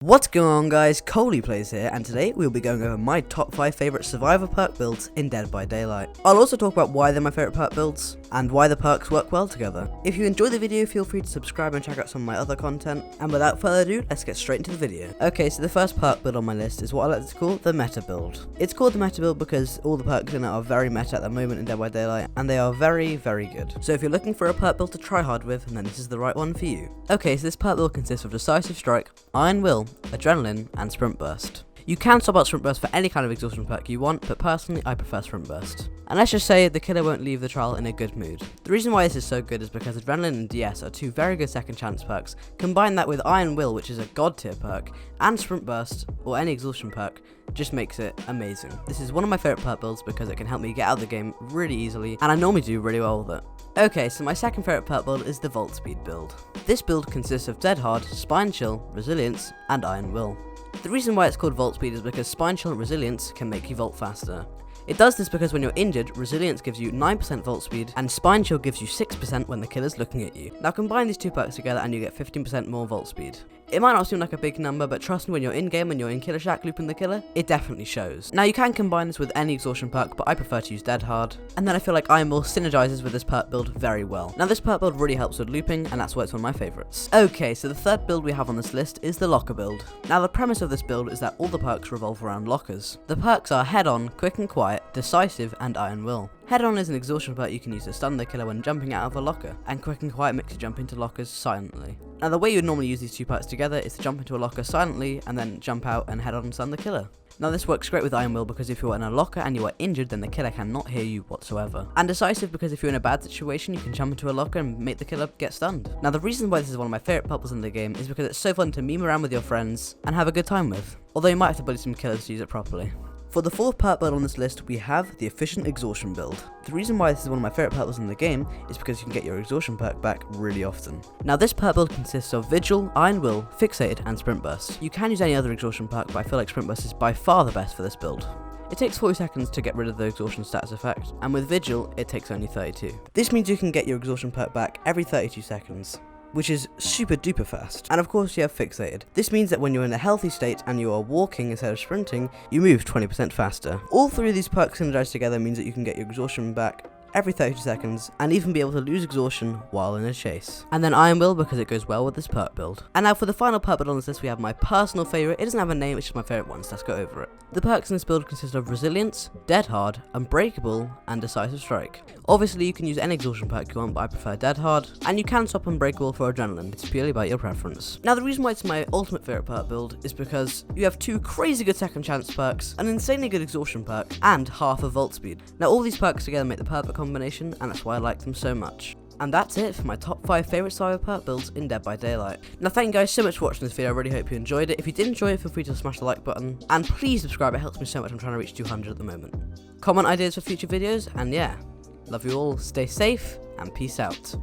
What's going on, guys? Coley Plays here, and today we'll be going over my top 5 favourite survivor perk builds in Dead by Daylight. I'll also talk about why they're my favourite perk builds, and why the perks work well together. If you enjoyed the video, feel free to subscribe and check out some of my other content, and without further ado, let's get straight into the video. Okay, so the first perk build on my list is what I like to call the meta build. It's called the meta build because all the perks in it are very meta at the moment in Dead by Daylight, and they are very, very good. So if you're looking for a perk build to try hard with, then this is the right one for you. Okay, so this perk build consists of Decisive Strike, Iron Will, Adrenaline, and Sprint Burst. You can swap out Sprint Burst for any kind of exhaustion perk you want, but personally I prefer Sprint Burst. And let's just say the killer won't leave the trial in a good mood. The reason why this is so good is because Adrenaline and DS are two very good second chance perks. Combine that with Iron Will, which is a god tier perk, and Sprint Burst, or any exhaustion perk, just makes it amazing. This is one of my favourite perk builds because it can help me get out of the game really easily, and I normally do really well with it. Okay, so my second favourite perk build is the Vault Speed build. This build consists of Dead Hard, Spine Chill, Resilience, and Iron Will. The reason why it's called Vault Speed is because Spine Chill and Resilience can make you vault faster. It does this because when you're injured, Resilience gives you 9% vault speed, and Spine Chill gives you 6% when the killer's looking at you. Now combine these two perks together and you get 15% more vault speed. It might not seem like a big number, but trust me, when you're in-game and you're in Killer Shack looping the killer, it definitely shows. Now you can combine this with any exhaustion perk, but I prefer to use Dead Hard. And then I feel like Iron Will synergizes with this perk build very well. Now this perk build really helps with looping, and that's why it's one of my favourites. Okay, so the third build we have on this list is the Locker build. Now the premise of this build is that all the perks revolve around lockers. The perks are Head On, Quick and Quiet, Decisive, and Iron Will. Head On is an exhaustion perk you can use to stun the killer when jumping out of a locker, and Quick and Quiet makes you jump into lockers silently. Now the way you would normally use these two perks together is to jump into a locker silently and then jump out and head on and stun the killer. Now this works great with Iron Will because if you are in a locker and you are injured, then the killer cannot hear you whatsoever. And Decisive because if you're in a bad situation, you can jump into a locker and make the killer get stunned. Now the reason why this is one of my favourite purples in the game is because it's so fun to meme around with your friends and have a good time with. Although you might have to bully some killers to use it properly. For the fourth perk build on this list, we have the Efficient Exhaustion build. The reason why this is one of my favourite perk builds in the game is because you can get your exhaustion perk back really often. Now this perk build consists of Vigil, Iron Will, Fixated, and Sprint Burst. You can use any other exhaustion perk, but I feel like Sprint Burst is by far the best for this build. It takes 40 seconds to get rid of the exhaustion status effect, and with Vigil, it takes only 32. This means you can get your exhaustion perk back every 32 seconds. Which is super duper fast. And of course you have Fixated. This means that when you're in a healthy state and you are walking instead of sprinting, you move 20% faster. All three of these perks synergized together means that you can get your exhaustion back every 30 seconds, and even be able to lose exhaustion while in a chase. And then Iron Will because it goes well with this perk build. And now for the final perk build on this list, we have my personal favourite. It doesn't have a name, it's just my favourite one, so let's go over it. The perks in this build consist of Resilience, Dead Hard, Unbreakable, and Decisive Strike. Obviously you can use any exhaustion perk you want, but I prefer Dead Hard, and you can swap Unbreakable for Adrenaline. It's purely about your preference. Now the reason why it's my ultimate favourite perk build is because you have two crazy good second chance perks, an insanely good exhaustion perk, and half of vault speed. Now all these perks together make the perfect combination, and that's why I like them so much. And that's it for my top 5 favourite survivor perk builds in Dead by Daylight. Now thank you guys so much for watching this video, I really hope you enjoyed it. If you did enjoy it, feel free to smash the like button, and please subscribe, it helps me so much, I'm trying to reach 200 at the moment. Comment ideas for future videos, and yeah, love you all, stay safe, and peace out.